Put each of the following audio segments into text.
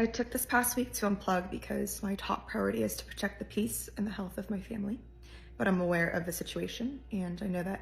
I took this past week to unplug because my top priority is to protect the peace and the health of my family. But I'm aware of the situation, and I know that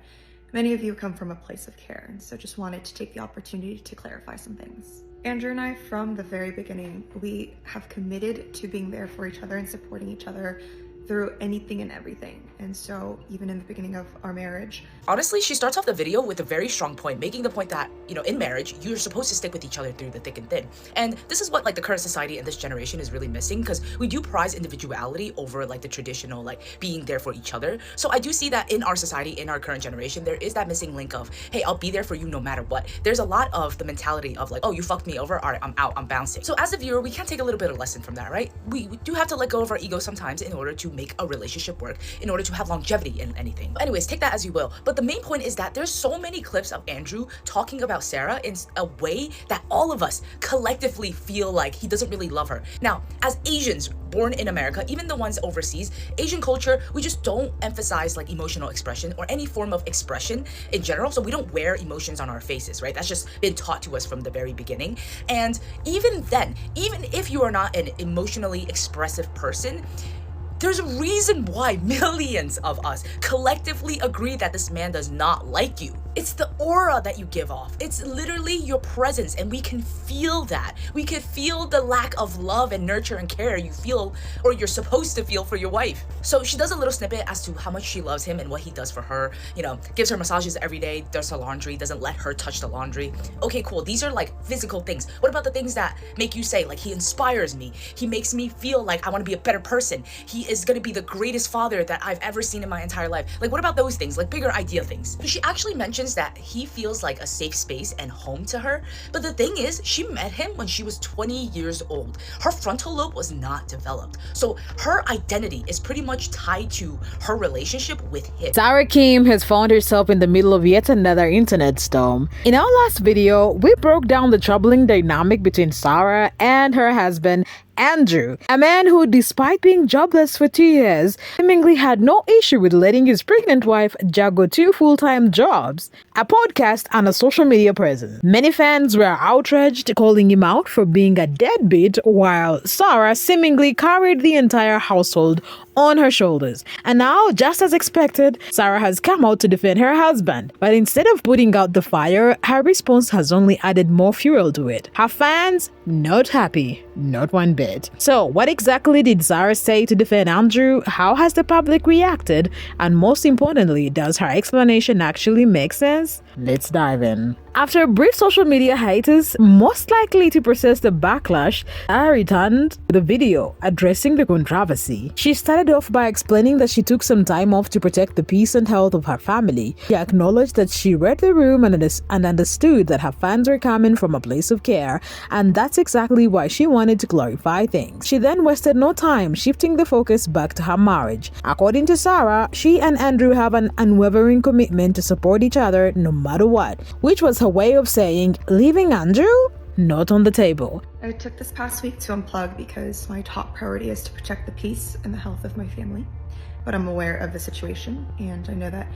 many of you come from a place of care, and so just wanted to take the opportunity to clarify some things. Andrew and I, from the very beginning, we have committed to being there for each other and supporting each other through anything and everything. And so even in the beginning of our marriage, honestly, she starts off the video with a very strong point, making the point that, in marriage, you're supposed to stick with each other through the thick and thin. And this is what the current society and this generation is really missing, because we do prize individuality over the traditional being there for each other. So I do see that in our society, in our current generation, there is that missing link of, hey, I'll be there for you no matter what. There's a lot of the mentality of oh, you fucked me over, all right, I'm out, I'm bouncing. So as a viewer, we can take a little bit of lesson from that, right? We do have to let go of our ego sometimes in order to make a relationship work, in order to have longevity in anything. But anyways, take that as you will. But the main point is that there's so many clips of Andrew talking about Sarah in a way that all of us collectively feel like he doesn't really love her. Now, as Asians born in America, even the ones overseas, Asian culture, we just don't emphasize emotional expression or any form of expression in general. So we don't wear emotions on our faces, right? That's just been taught to us from the very beginning. And even then, even if you are not an emotionally expressive person, there's a reason why millions of us collectively agree that this man does not like you. It's the aura that you give off. It's literally your presence, and we can feel that. We can feel the lack of love and nurture and care you feel, or you're supposed to feel, for your wife. So she does a little snippet as to how much she loves him and what he does for her. Gives her massages every day, does her laundry, doesn't let her touch the laundry. Okay, cool. These are physical things. What about the things that make you say, he inspires me, he makes me feel like I want to be a better person, he is going to be the greatest father that I've ever seen in my entire life? What about those things? Bigger idea things. She actually mentions that he feels like a safe space and home to her. But the thing is, she met him when she was 20 years old. Her frontal lobe was not developed. So her identity is pretty much tied to her relationship with him. Sarah Kim has found herself in the middle of yet another internet storm. In our last video, we broke down the troubling dynamic between Sarah and her husband, Andrew, a man who, despite being jobless for 2 years, seemingly had no issue with letting his pregnant wife juggle 2 full-time jobs, a podcast, and a social media presence. Many fans were outraged, calling him out for being a deadbeat, while Sarah seemingly carried the entire household on her shoulders. And now, just as expected, Sarah has come out to defend her husband. But instead of putting out the fire, her response has only added more fuel to it. Her fans, not happy, not one bit. So, what exactly did Sarah say to defend Andrew? How has the public reacted? And most importantly, does her explanation actually make sense? Let's dive in. After a brief social media hiatus, most likely to process the backlash, Sarah returned with a video addressing the controversy. She started off by explaining that she took some time off to protect the peace and health of her family. She acknowledged that she read the room and understood that her fans were coming from a place of care, and that's exactly why she wanted to clarify things. She then wasted no time shifting the focus back to her marriage. According to Sarah, she and Andrew have an unwavering commitment to support each other no matter what, which was her way of saying, leaving Andrew not on the table. I took this past week to unplug because my top priority is to protect the peace and the health of my family. But I'm aware of the situation, and I know that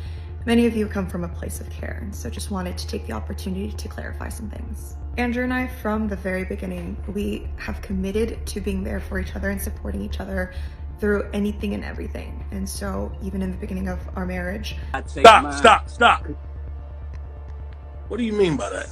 many of you come from a place of care, and so just wanted to take the opportunity to clarify some things. Andrew and I, from the very beginning, we have committed to being there for each other and supporting each other through anything and everything. And so even in the beginning of our marriage... Stop. What do you mean by that?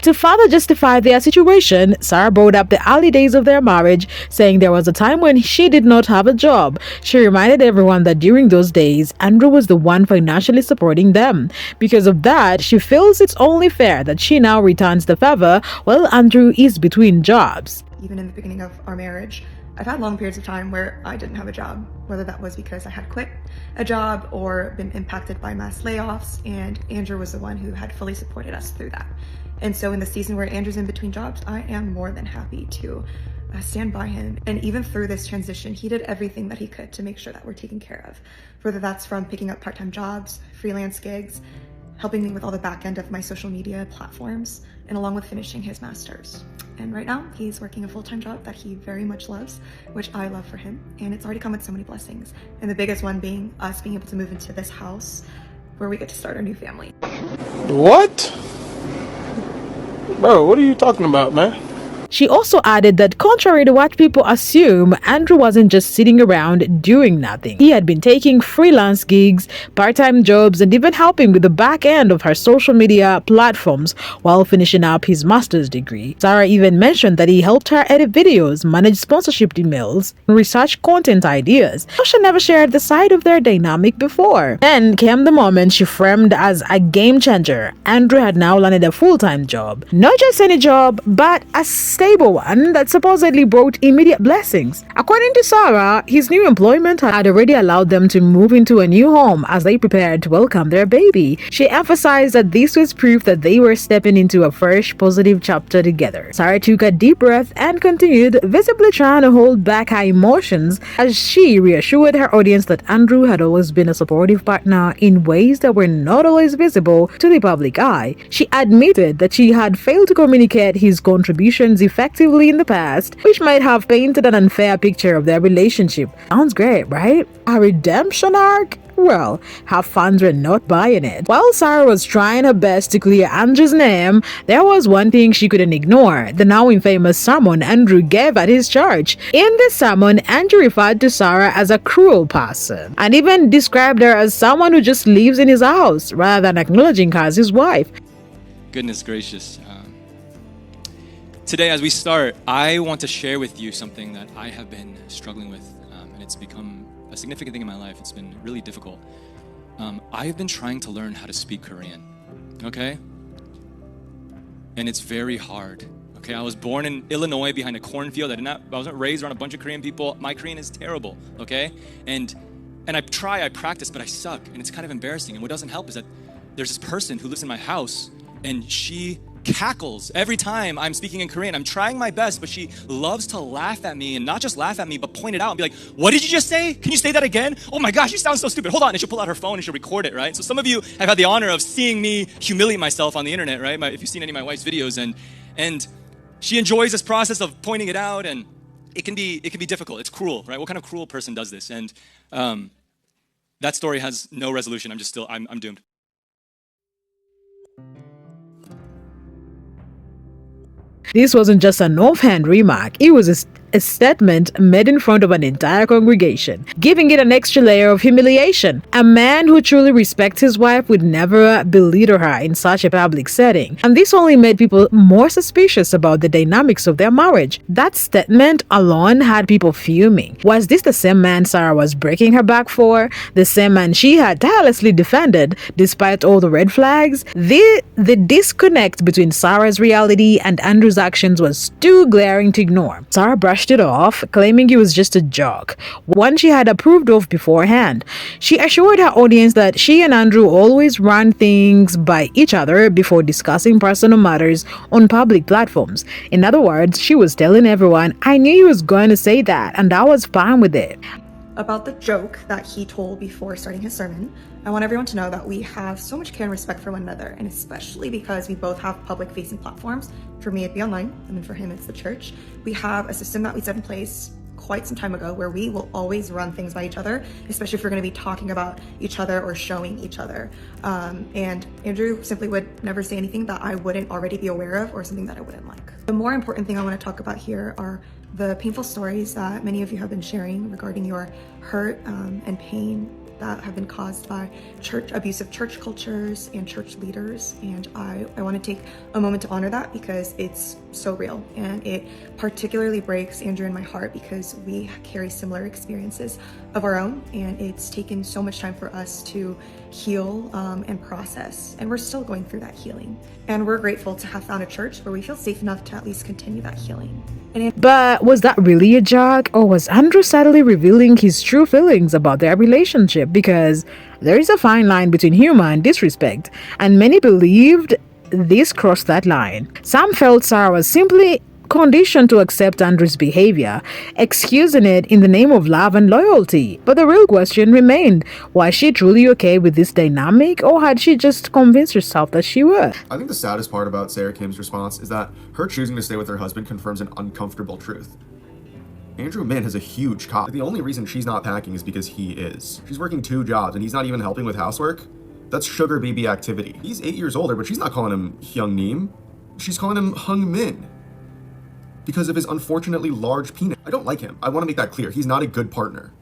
To further justify their situation, Sarah brought up the early days of their marriage, saying there was a time when she did not have a job. She reminded everyone that during those days, Andrew was the one financially supporting them. Because of that, she feels it's only fair that she now returns the favor while Andrew is between jobs. Even in the beginning of our marriage, I've had long periods of time where I didn't have a job, whether that was because I had quit a job or been impacted by mass layoffs, and Andrew was the one who had fully supported us through that. And so in the season where Andrew's in between jobs, I am more than happy to stand by him. And even through this transition, he did everything that he could to make sure that we're taken care of, whether that's from picking up part-time jobs, freelance gigs, helping me with all the back end of my social media platforms, and along with finishing his master's. And right now, he's working a full-time job that he very much loves, which I love for him. And it's already come with so many blessings. And the biggest one being us being able to move into this house where we get to start our new family. What? Bro, what are you talking about, man? She also added that contrary to what people assume, Andrew wasn't just sitting around doing nothing. He had been taking freelance gigs, part-time jobs, and even helping with the back end of her social media platforms while finishing up his master's degree. Sarah even mentioned that he helped her edit videos, manage sponsorship emails, and research content ideas. She never shared the side of their dynamic before. Then came the moment she framed as a game changer. Andrew had now landed a full-time job. Not just any job, but a stable one that supposedly brought immediate blessings. According to Sarah, his new employment had already allowed them to move into a new home as they prepared to welcome their baby. She emphasized that this was proof that they were stepping into a fresh, positive chapter together. Sarah took a deep breath and continued, visibly trying to hold back her emotions as she reassured her audience that Andrew had always been a supportive partner in ways that were not always visible to the public eye. She admitted that she had failed to communicate his contributions effectively in the past, which might have painted an unfair picture of their relationship. Sounds great, right? A redemption arc? Well, her fans were not buying it. While Sarah was trying her best to clear Andrew's name, there was one thing she couldn't ignore: the now infamous sermon Andrew gave at his church. In this sermon, Andrew referred to Sarah as a cruel person and even described her as someone who just lives in his house rather than acknowledging her as his wife. Goodness gracious. Today, as we start, I want to share with you something that I have been struggling with, and it's become a significant thing in my life. It's been really difficult. I've been trying to learn how to speak Korean, okay? And it's very hard, okay? I was born in Illinois behind a cornfield. I wasn't raised around a bunch of Korean people. My Korean is terrible, okay? And I practice, but I suck, and it's kind of embarrassing. And what doesn't help is that there's this person who lives in my house, and she cackles every time I'm speaking in Korean. I'm trying my best, but she loves to laugh at me, and not just laugh at me, but point it out and be like, what did you just say? Can you say that again? Oh my gosh, you sound so stupid. Hold on. And she'll pull out her phone and she'll record it, right? So some of you have had the honor of seeing me humiliate myself on the internet, right? If you've seen any of my wife's videos, and she enjoys this process of pointing it out, and it can be difficult. It's cruel, right? What kind of cruel person does this? And that story has no resolution. I'm doomed. This wasn't just an offhand remark, it was a statement made in front of an entire congregation, giving it an extra layer of humiliation. A man who truly respects his wife would never belittle her in such a public setting, and this only made people more suspicious about the dynamics of their marriage. That statement alone had people fuming. Was this the same man Sarah was breaking her back for? The same man she had tirelessly defended despite all the red flags? The disconnect between Sarah's reality and Andrew's actions was too glaring to ignore. Sarah brushed it off, claiming it was just a joke, one she had approved of beforehand. She assured her audience that she and Andrew always ran things by each other before discussing personal matters on public platforms. In other words, she was telling everyone, I knew he was going to say that, and I was fine with it. About the joke that he told before starting his sermon, I want everyone to know that we have so much care and respect for one another, and especially because we both have public-facing platforms. For me, it'd be online, and then for him, it's the church. We have a system that we set in place quite some time ago where we will always run things by each other, especially if we're going to be talking about each other or showing each other. And Andrew simply would never say anything that I wouldn't already be aware of or something that I wouldn't like. The more important thing I want to talk about here are the painful stories that many of you have been sharing regarding your hurt and pain that have been caused by abusive church cultures and church leaders. And I want to take a moment to honor that because it's so real, and it particularly breaks Andrew and my heart because we carry similar experiences of our own, and it's taken so much time for us to heal and process, and we're still going through that healing. And we're grateful to have found a church where we feel safe enough to at least continue that healing. But was that really a joke, or was Andrew subtly revealing his true feelings about their relationship? Because there is a fine line between humor and disrespect, and many believed this crossed that line. Some felt Sarah was simply conditioned to accept Andrew's behavior, excusing it in the name of love and loyalty. But the real question remained, was she truly okay with this dynamic, or had she just convinced herself that she was? I think the saddest part about Sarah Kim's response is that her choosing to stay with her husband confirms an uncomfortable truth. Andrew Min has a huge cock. The only reason she's not packing is because he is. She's working 2 jobs and he's not even helping with housework. That's sugar baby activity. He's 8 years older, but she's not calling him Hyung Nim. She's calling him Hung Min. because of his unfortunately large penis. I don't like him. I want to make that clear. He's not a good partner.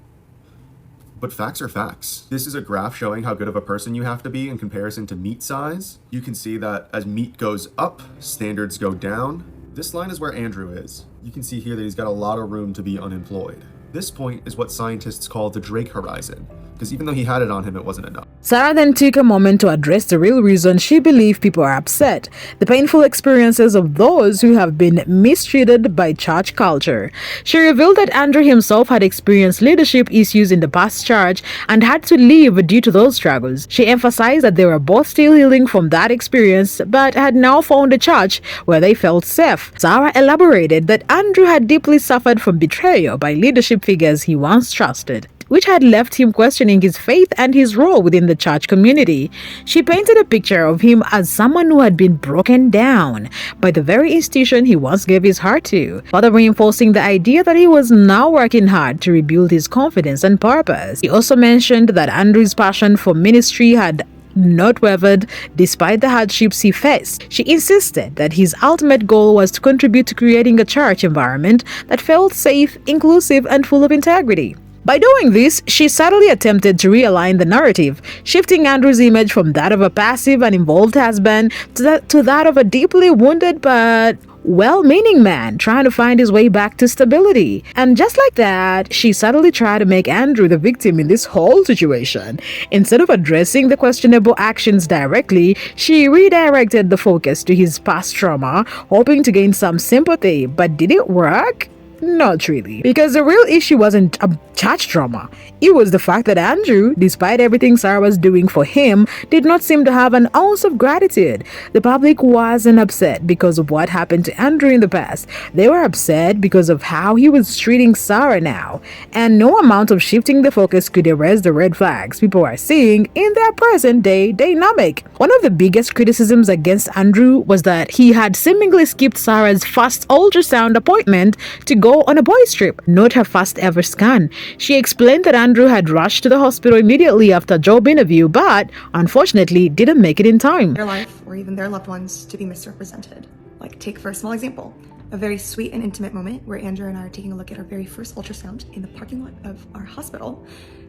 But facts are facts. This is a graph showing how good of a person you have to be in comparison to meat size. You can see that as meat goes up, standards go down. This line is where Andrew is. You can see here that he's got a lot of room to be unemployed. This point is what scientists call the Drake horizon, because even though he had it on him, it wasn't enough. Sarah then took a moment to address the real reason she believed people are upset, the painful experiences of those who have been mistreated by church culture. She revealed that Andrew himself had experienced leadership issues in the past church and had to leave due to those struggles. She emphasized that they were both still healing from that experience, but had now found a church where they felt safe. Sarah elaborated that Andrew had deeply suffered from betrayal by leadership figures he once trusted, which had left him questioning his faith and his role within the church community. She painted a picture of him as someone who had been broken down by the very institution he once gave his heart to, further reinforcing the idea that he was now working hard to rebuild his confidence and purpose. He also mentioned that Andrew's passion for ministry had not wavered despite the hardships he faced. She insisted that his ultimate goal was to contribute to creating a church environment that felt safe, inclusive, and full of integrity. By doing this, she subtly attempted to realign the narrative, shifting Andrew's image from that of a passive and involved husband to that of a deeply wounded but well-meaning man trying to find his way back to stability. And just like that, she subtly tried to make Andrew the victim in this whole situation. Instead of addressing the questionable actions directly, she redirected the focus to his past trauma, hoping to gain some sympathy. But did it work? Not really, because the real issue wasn't a church trauma. It was the fact that Andrew, despite everything Sarah was doing for him, did not seem to have an ounce of gratitude. The public wasn't upset because of what happened to Andrew in the past. They were upset because of how he was treating Sarah now. And no amount of shifting the focus could erase the red flags people are seeing in their present-day dynamic. One of the biggest criticisms against Andrew was that he had seemingly skipped Sarah's first ultrasound appointment to go on a boys' trip, not her first ever scan. She explained that Andrew had rushed to the hospital immediately after a job interview, but unfortunately didn't make it in time. Their life or even their loved ones to be misrepresented. Like, take for a small example, a very sweet and intimate moment where Andrew and I are taking a look at our very first ultrasound in the parking lot of our hospital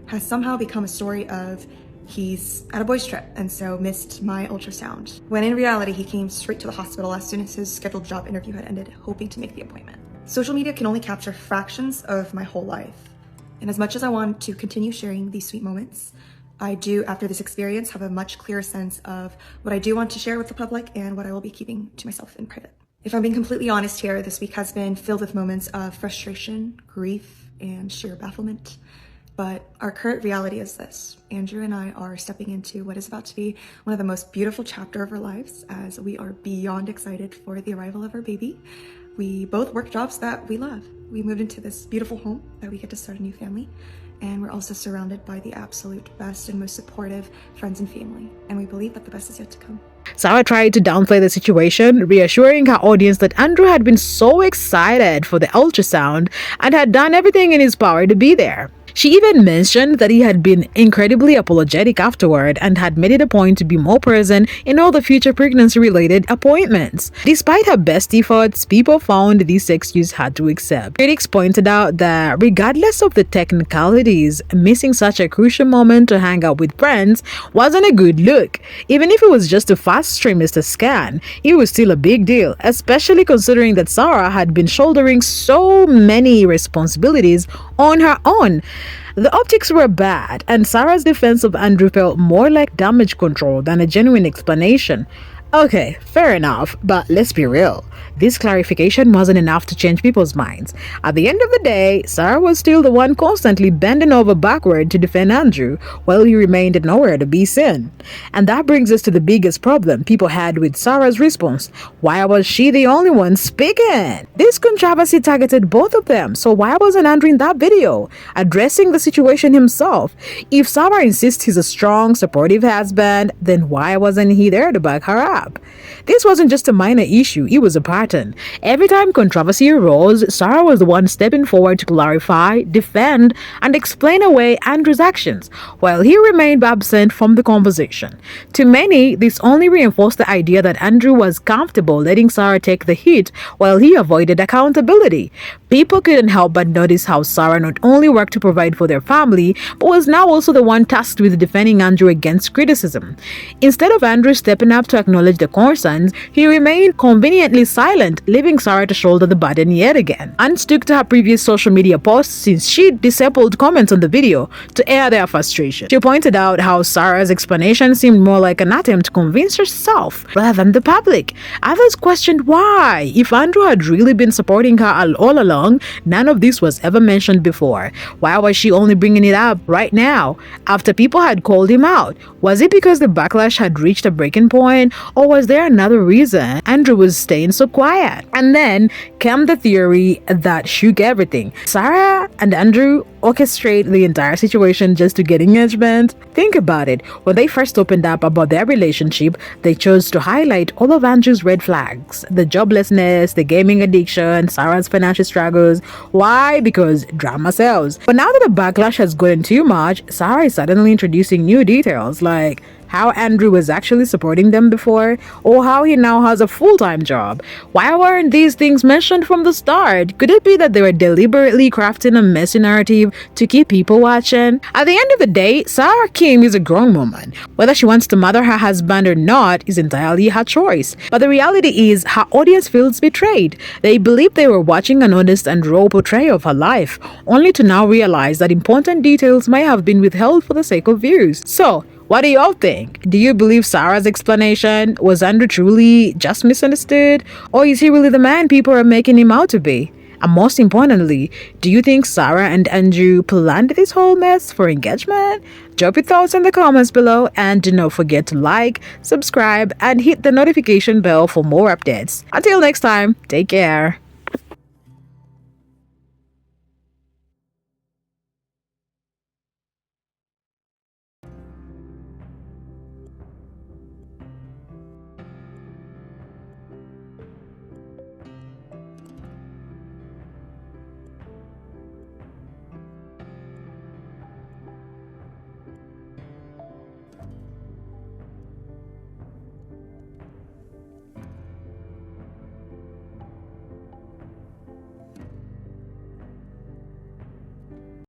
has somehow become a story of he's at a boys' trip and so missed my ultrasound, when in reality he came straight to the hospital as soon as his scheduled job interview had ended, hoping to make the appointment. Social media can only capture fractions of my whole life. And as much as I want to continue sharing these sweet moments, I do, after this experience, have a much clearer sense of what I do want to share with the public and what I will be keeping to myself in private. If I'm being completely honest here, this week has been filled with moments of frustration, grief, and sheer bafflement. But our current reality is this. Andrew and I are stepping into what is about to be one of the most beautiful chapters of our lives, as we are beyond excited for the arrival of our baby. We both work jobs that we love. We moved into this beautiful home that we get to start a new family. And we're also surrounded by the absolute best and most supportive friends and family. And we believe that the best is yet to come. Sarah tried to downplay the situation, reassuring her audience that Andrew had been so excited for the ultrasound and had done everything in his power to be there. She even mentioned that he had been incredibly apologetic afterward and had made it a point to be more present in all the future pregnancy-related appointments. Despite her best efforts, people found this excuse hard to accept. Critics pointed out that regardless of the technicalities, missing such a crucial moment to hang out with friends wasn't a good look. Even if it was just a first trimester scan, it was still a big deal, especially considering that Sarah had been shouldering so many responsibilities on her own. The optics were bad, and Sarah's defense of Andrew felt more like damage control than a genuine explanation. Okay, fair enough, but let's be real. This clarification wasn't enough to change people's minds. At the end of the day, Sarah was still the one constantly bending over backward to defend Andrew, while he remained nowhere to be seen. And that brings us to the biggest problem people had with Sarah's response. Why was she the only one speaking? This controversy targeted both of them, so why wasn't Andrew in that video, addressing the situation himself? If Sarah insists he's a strong, supportive husband, then why wasn't he there to back her up? up. This wasn't just a minor issue, it was a pattern. Every time controversy arose, Sarah was the one stepping forward to clarify, defend, and explain away Andrew's actions, while he remained absent from the conversation. To many, this only reinforced the idea that Andrew was comfortable letting Sarah take the hit while he avoided accountability. People couldn't help but notice how Sarah not only worked to provide for their family, but was now also the one tasked with defending Andrew against criticism. Instead of Andrew stepping up to acknowledge the concerns, he remained conveniently silent, leaving Sarah to shoulder the burden yet again. And stuck to her previous social media posts since she disabled comments on the video to air their frustration. She pointed out how Sarah's explanation seemed more like an attempt to convince herself rather than the public. Others questioned why. If Andrew had really been supporting her all along, none of this was ever mentioned before. Why was she only bringing it up right now, after people had called him out? Was it because the backlash had reached a breaking point, or was there another reason Andrew was staying so quiet? And then came the theory that shook everything. Sarah and Andrew orchestrate the entire situation just to get engagement. Think about it. When they first opened up about their relationship, they chose to highlight all of Andrew's red flags: the joblessness, the gaming addiction, Sarah's financial struggles. Why? Because drama sells. But now that the backlash has gotten too much, Sarah is suddenly introducing new details, like how Andrew was actually supporting them before, or how he now has a full-time job. Why weren't these things mentioned from the start? Could it be that they were deliberately crafting a messy narrative to keep people watching? At the end of the day, Sarah Kim is a grown woman. Whether she wants to mother her husband or not is entirely her choice. But the reality is, her audience feels betrayed. They believe they were watching an honest and raw portrayal of her life, only to now realize that important details may have been withheld for the sake of views. So, what do y'all think? Do you believe Sarah's explanation? Was Andrew truly just misunderstood? Or is he really the man people are making him out to be? And most importantly, do you think Sarah and Andrew planned this whole mess for engagement? Drop your thoughts in the comments below, and do not forget to like, subscribe, and hit the notification bell for more updates. Until next time, take care.